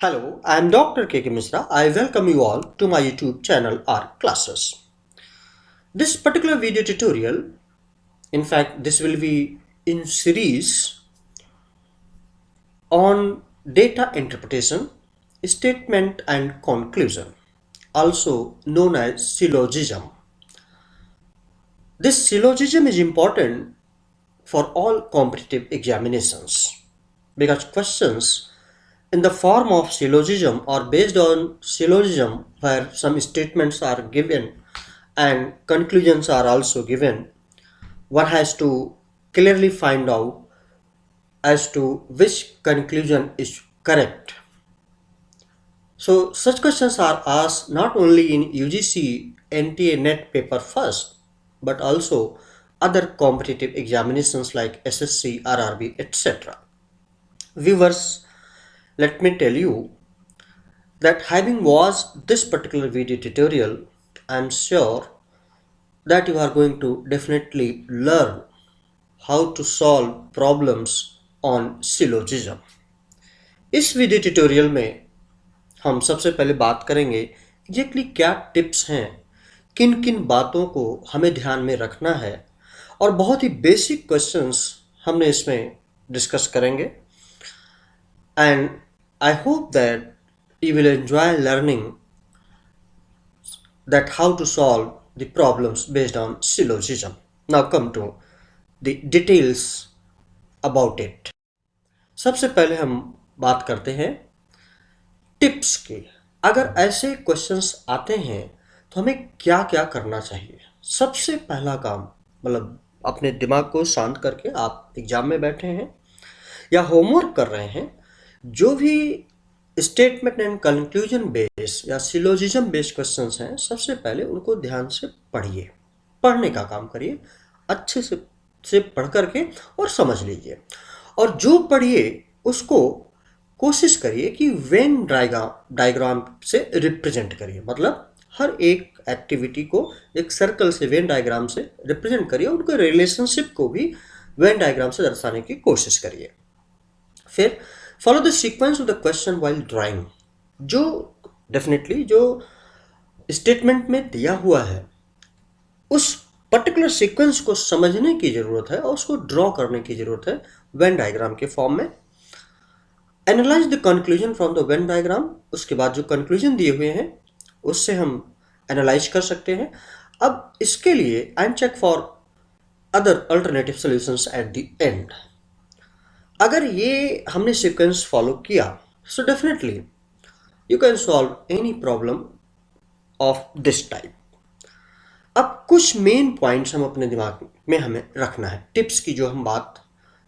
Hello, I am Dr. K. K. Misra. I welcome you all to my YouTube channel Art Classes. This particular video tutorial, in fact, this will be in series on data interpretation, statement and conclusion, also known as syllogism. This syllogism is important for all competitive examinations because questions in the form of syllogism or based on syllogism where some statements are given and conclusions are also given, one has to clearly find out as to which conclusion is correct. So such questions are asked not only in UGC NTA NET paper first but also other competitive examinations like SSC, RRB, etc. Viewers, let me tell you that having watched this particular video tutorial, I am sure that you are going to definitely learn how to solve problems on syllogism. इस video tutorial में हम सबसे पहले बात करेंगे exactly क्या tips हैं, किन किन बातों को हमें ध्यान में रखना है और बहुत ही बेसिक क्वेश्चंस हमने इसमें डिस्कस करेंगे. And I hope that you will enjoy learning that how to solve the problems based on syllogism. Now come to the details about it. सबसे पहले हम बात करते हैं टिप्स की. अगर ऐसे क्वेश्चंस आते हैं तो हमें क्या क्या करना चाहिए. सबसे पहला काम, मतलब अपने दिमाग को शांत करके आप एग्जाम में बैठे हैं या होमवर्क कर रहे हैं, जो भी स्टेटमेंट एंड कंक्लूजन बेस या सिलोजिज्म बेस्ड क्वेश्चंस हैं, सबसे पहले उनको ध्यान से पढ़िए. पढ़ने का काम करिए, अच्छे से पढ़ करके और समझ लीजिए. और जो पढ़िए उसको कोशिश करिए कि वेन डायग्राम से रिप्रेजेंट करिए. मतलब हर एक एक्टिविटी को एक सर्कल से, वेन डायग्राम से रिप्रेजेंट करिए. उनके रिलेशनशिप को भी वेन डायग्राम से दर्शाने की कोशिश करिए. फिर follow the sequence of the question while drawing. जो डेफिनेटली जो स्टेटमेंट में दिया हुआ है उस पर्टिकुलर सीक्वेंस को समझने की जरूरत है और उसको ड्रॉ करने की जरूरत है वेन डायग्राम के फॉर्म में. Analyse the conclusion from the Venn diagram. उसके बाद जो कंक्लूजन दिए हुए हैं उससे हम एनालाइज कर सकते हैं. अब इसके लिए and check for other alternative solutions at the end. अगर ये हमने सीक्वेंस फॉलो किया so definitely you can solve any problem of this type. अब कुछ मेन पॉइंट्स हम अपने दिमाग में हमें रखना है. टिप्स की जो हम बात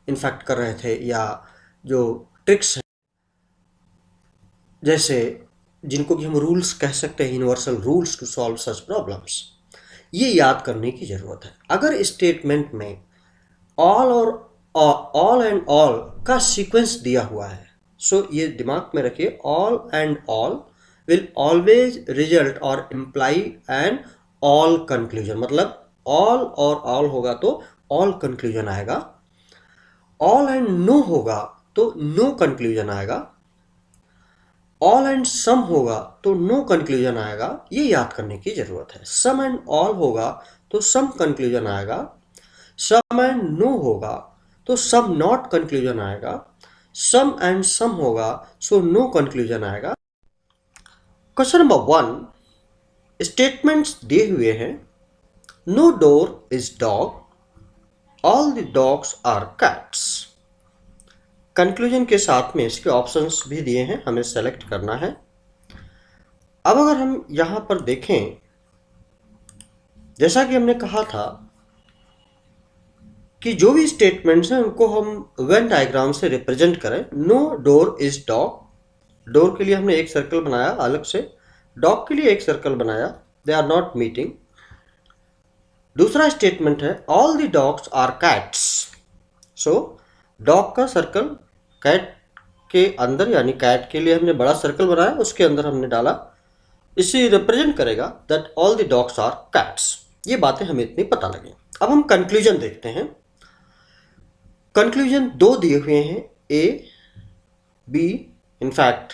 इनफैक्ट कर रहे थे या जो ट्रिक्स हैं, जैसे जिनको कि हम रूल्स कह सकते हैं, universal rules to solve such problems, ये याद करने की ज़रूरत है. अगर स्टेटमेंट में ऑल एंड ऑल का सीक्वेंस दिया हुआ है, सो ये दिमाग में रखिए, all and all will always result और इम्प्लाई एन ऑल कंक्लूजन. मतलब ऑल और ऑल होगा तो ऑल कंक्लूजन आएगा, ऑल एंड नो होगा तो नो कंक्लूजन आएगा, ऑल एंड सम होगा तो नो कंक्लूजन आएगा. ये याद करने की जरूरत है. सम एंड ऑल होगा तो सम कंक्लूजन आएगा, सम एंड नो होगा तो सम नॉट कंक्लूजन आएगा, सम एंड सम होगा सो नो कंक्लूजन आएगा. क्वेश्चन नंबर 1, स्टेटमेंट्स दिए हुए हैं. No door is dog, all the dogs are cats. Conclusion के साथ में इसके ऑप्शंस भी दिए हैं, हमें सेलेक्ट करना है. अब अगर हम यहां पर देखें, जैसा कि हमने कहा था कि जो भी स्टेटमेंट्स हैं उनको हम वेन डायग्राम से रिप्रेजेंट करें. No door is dog. Door के लिए हमने एक सर्कल बनाया अलग से, डॉग के लिए एक सर्कल बनाया, दे आर नॉट मीटिंग. दूसरा स्टेटमेंट है all the dogs are cats. So dog का सर्कल कैट के अंदर, यानी कैट के लिए हमने बड़ा सर्कल बनाया, उसके अंदर हमने डाला, इसे रिप्रेजेंट करेगा that all the dogs are cats. ये बातें हमें इतनी पता लगी. अब हम कंक्लूजन देखते हैं. कंक्लूजन 2 दिए हुए हैं, A B. In fact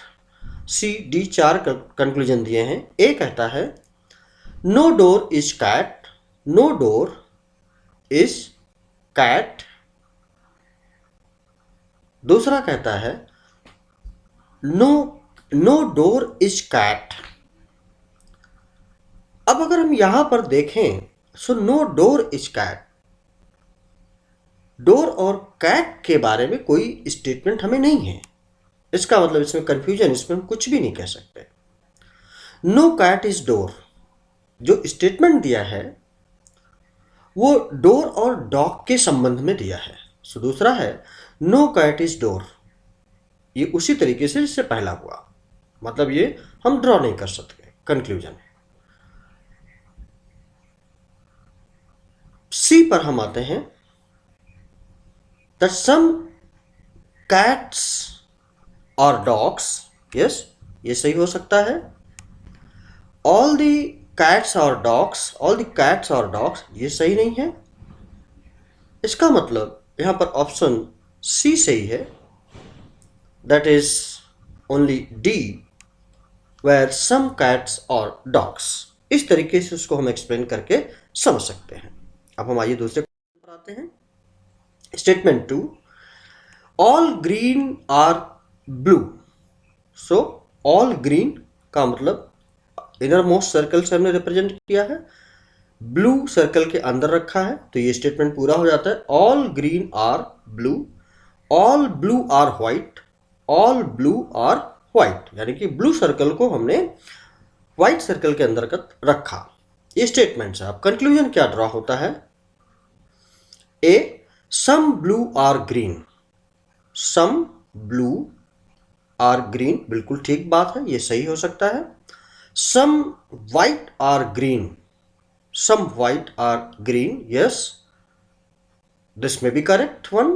C D 4 conclusion दिए हैं। ए कहता है no door is cat, no door is cat. दूसरा कहता है no no door is cat. अब अगर हम यहां पर देखें, so no door is cat, door और कैट के बारे में कोई स्टेटमेंट हमें नहीं है। इसका मतलब इसमें कंफ्यूजन, इसमें हम कुछ भी नहीं कह सकते। नो कैट इज डोर, जो स्टेटमेंट दिया है वो डोर और डॉग के संबंध में दिया है। सो दूसरा है नो कैट इज डोर, ये उसी तरीके से जिससे पहला हुआ, मतलब ये हम ड्रॉ नहीं कर सकते। कंक्लूजन सी पर हम आते हैं। दैट सम कैट्स और डॉग्स, यस ये सही हो सकता है। ऑल दी कैट्स और डॉग्स, ऑल दी कैट्स और डॉग्स ये सही नहीं है। इसका मतलब यहां पर ऑप्शन सी सही है, that is only D where some cats और डॉग्स। इस तरीके से उसको हम एक्सप्लेन करके समझ सकते हैं। अब हम आइए दूसरे क्वेश्चन पर आते हैं। Statement 2, all green are blue. So all green का मतलब इनर मोस्ट सर्कल से हमने रिप्रेजेंट किया है, ब्लू सर्कल के अंदर रखा है, तो ये स्टेटमेंट पूरा हो जाता है। All green are blue, all blue are white, all blue are white, यानी कि ब्लू सर्कल को हमने व्हाइट सर्कल के अंतर्गत रखा। ये स्टेटमेंट है। अब कंक्लूजन क्या ड्रॉ होता है? A some blue are green, some blue are green बिल्कुल ठीक बात है, ये सही हो सकता है। Some white are green, some white are green, yes this may be correct one.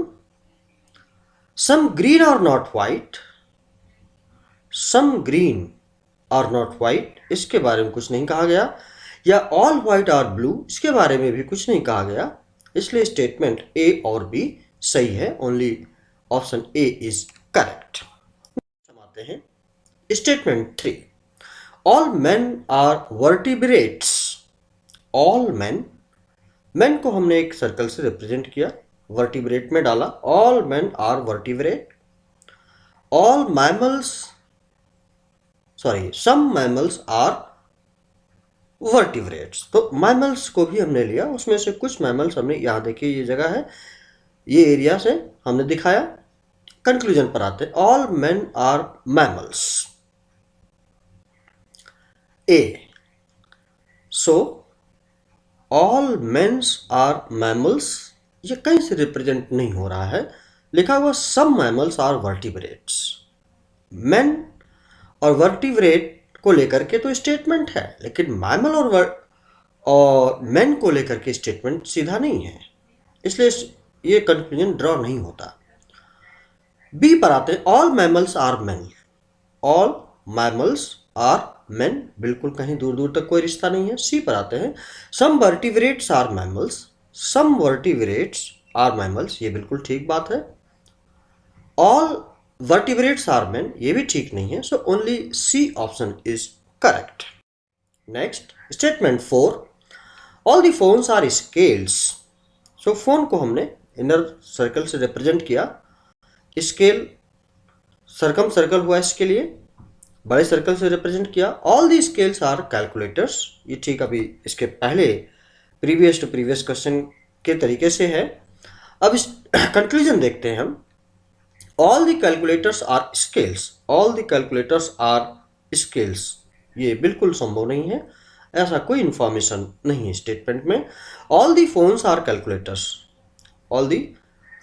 Some green are not white, some green are not white, इसके बारे में कुछ नहीं कहा गया। या all white are blue, इसके बारे में भी कुछ नहीं कहा गया, इसलिए स्टेटमेंट ए और बी सही है। Only option A is correct. हम आते हैं statement 3, all men are vertebrates. All man, man को हमने एक सर्कल से रिप्रेजेंट किया, वर्टिब्रेट में डाला, all man are vertebrate. All mammals, sorry some mammals are vertebrates. तो मैमल्स को भी हमने लिया, उसमें से कुछ मैमल्स हमने, यहां देखिए ये जगह है, ये एरिया से हमने दिखाया। कंक्लूजन पर आते, all man are mammals. A so all mens are mammals, ये कहीं से रिप्रेजेंट नहीं हो रहा है, लिखा हुआ सम मैमल्स आर वर्टिब्रेट्स। मैन और वर्टिब्रेट को लेकर के तो स्टेटमेंट है, लेकिन मैमल और मैन को लेकर के स्टेटमेंट सीधा नहीं है, इसलिए ये कंक्लूजन ड्रॉ नहीं होता। बी पर आते हैं, all mammals are man, all mammals are man बिल्कुल कहीं दूर दूर तक कोई रिश्ता नहीं है। सी पर आते हैं, some vertebrates are mammals, some vertebrates are mammals, ये बिल्कुल ठीक बात है। ऑल वर्टिब्रेट्स आर मैन, ये भी ठीक नहीं है, so only C option is correct. Next statement 4, all the phones are scales. So phone को हमने इनर सर्कल से रिप्रेजेंट किया, स्केल सरकम सर्कल हुआ इसके लिए, बड़े सर्कल से रिप्रेजेंट किया। All the scales are calculators, ये ठीक अभी इसके पहले प्रीवियस टू प्रीवियस क्वेश्चन के तरीके से है। अब इस कंक्लूजन देखते हैं हम। All the calculators are scales, all the calculators are scales, ये बिल्कुल संभव नहीं है, ऐसा कोई इंफॉर्मेशन नहीं है स्टेटमेंट में। All the phones are calculators, all the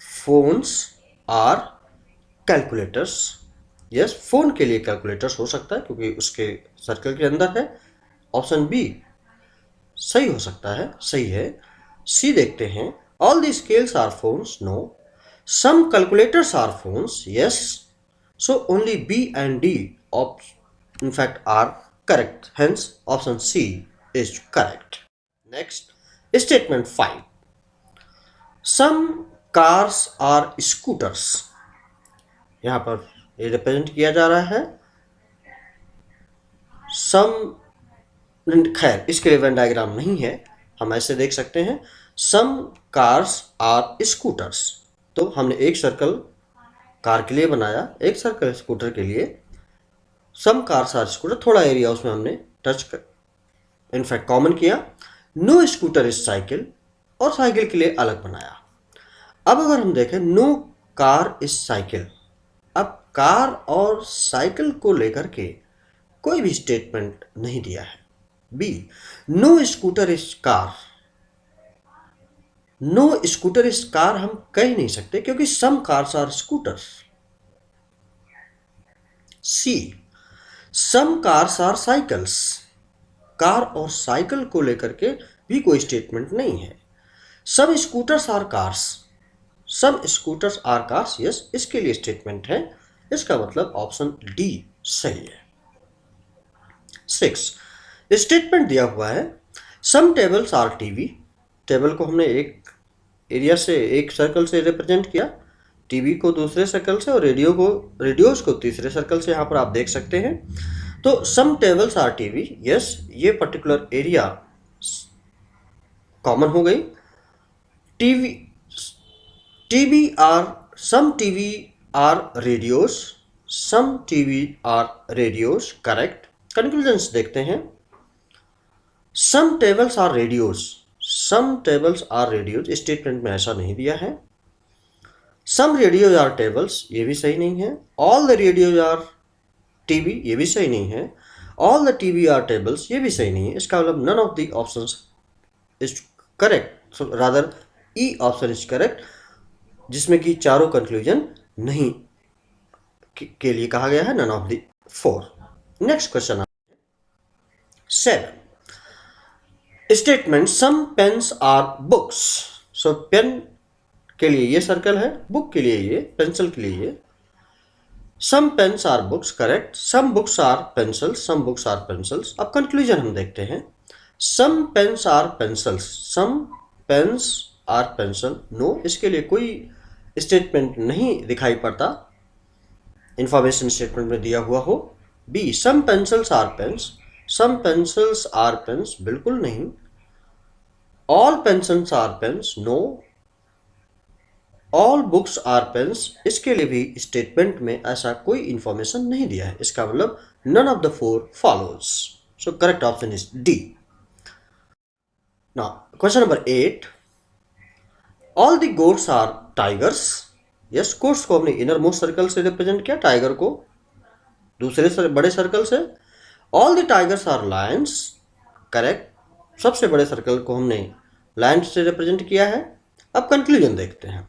phones are calculators, yes phone के लिए कैलकुलेटर्स हो सकता है क्योंकि उसके सर्कल के अंदर है। ऑप्शन बी सही हो सकता है, सही है। सी देखते हैं, all the scales are phones, no. Some calculators are phones, yes. So only B and D in fact are correct, hence option C is correct. Next statement 5, some cars are scooters। यहां पर ये represent किया जा रहा है सम, खैर इसके लिए वेन डायग्राम नहीं है, हम ऐसे देख सकते हैं सम कार्स आर स्कूटर्स। तो हमने एक सर्कल कार के लिए बनाया, एक सर्कल स्कूटर के लिए। सम कार्स आर स्कूटर, थोड़ा एरिया उसमें हमने टच कर इनफैक्ट कॉमन किया। नो स्कूटर इज साइकिल, और साइकिल के लिए अलग बनाया। अब अगर हम देखें नो कार इज साइकिल, अब कार और साइकिल को लेकर के कोई भी स्टेटमेंट नहीं दिया है। B, no scooter is car, no scooter is car हम कह नहीं सकते क्योंकि some cars are scooters. C, some cars are cycles, car और साइकिल को लेकर के भी कोई स्टेटमेंट नहीं है। Some scooters are cars, some scooters are cars, yes इसके लिए स्टेटमेंट है। इसका मतलब ऑप्शन डी सही है। 6, स्टेटमेंट दिया हुआ है सम टेबल्स आर टीवी। टेबल को हमने एक एरिया से, एक सर्कल से रिप्रेजेंट किया, टीवी को दूसरे सर्कल से, और रेडियोज को तीसरे सर्कल से। यहाँ पर आप देख सकते हैं। तो some tables are TV, yes ये पर्टिकुलर एरिया कॉमन हो गई। TV, TV are, some TV are radios, some TV are radios, correct. Conclusions देखते हैं। Some tables are radios, some tables are radios statement में ऐसा नहीं दिया है। सम रेडियोज आर टेबल्स, ये भी सही नहीं है। All the radios are TV, ये भी सही नहीं है। All the TV are tables, ये भी सही नहीं है। इसका मतलब none of the options is correct, so rather E option is correct, जिसमें कि चारों कंक्लूजन नहीं के लिए कहा गया है, none of the 4। Next question 7, statement some pens are books. So pen के लिए ये सर्कल है, बुक के लिए ये, पेंसिल के लिए ये। Some pens are books, correct. Some books are pencils, some books are pencils. अब कंक्लूजन हम देखते हैं। Some pens are pencils, some pens are pencil, no इसके लिए कोई स्टेटमेंट नहीं दिखाई पड़ता, इंफॉर्मेशन स्टेटमेंट में दिया हुआ हो। B, some pencils are pens, some pencils are pens, बिल्कुल नहीं। All pencils are pens, no. All books are pens, इसके लिए भी स्टेटमेंट में ऐसा कोई इंफॉर्मेशन नहीं दिया है। इसका मतलब none of the 4 follows, so correct option is D. Now question number 8, all the goats are tigers. Yes, goats को हमने इनर मोस्ट सर्कल से रिप्रेजेंट किया, टाइगर को दूसरे बड़े सर्कल से। All the tigers are lions, correct. सबसे बड़े सर्कल को हमने लायन से रिप्रेजेंट किया है। अब कंक्लूजन देखते हैं।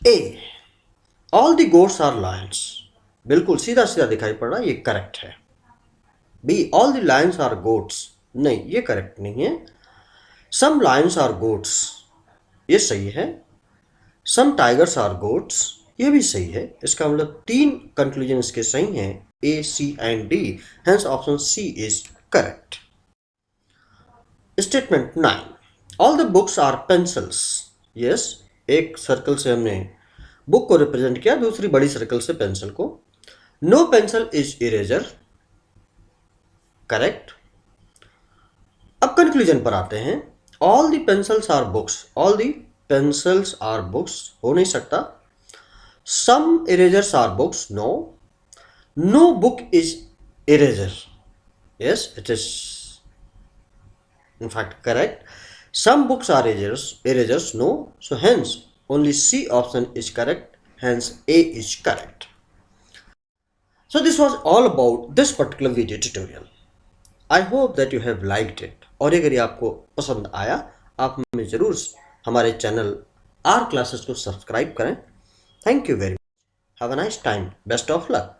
A, all the goats are lions, बिल्कुल सीधा सीधा दिखाई पड़ रहा है, ये करेक्ट है। B, all the lions are goats, नहीं ये करेक्ट नहीं है। सम लायंस आर गोट्स, ये सही है। सम टाइगर्स आर गोट्स, ये भी सही है। इसका मतलब 3 कंक्लूजन इसके सही हैं, A, C and D, hence option C is correct. Statement 9, all the books are pencils. Yes, एक सर्कल से हमने बुक को रिप्रेजेंट किया, दूसरी बड़ी सर्कल से पेंसिल को। No pencil is eraser, correct. अब कंक्लूजन पर आते हैं। All the pencils are books, all the pencils are books हो नहीं सकता। Some erasers are books, no. No book is eraser, yes it is in fact correct. Some books are erasers, no. So hence only C option is correct, hence A is correct. So this was all about this particular video tutorial. I hope that you have liked it. और अगर ये आपको पसंद आया, आप हमें ज़रूर हमारे चैनल R Classes को सब्सक्राइब करें। Thank you very much. Have a nice time. Best of luck.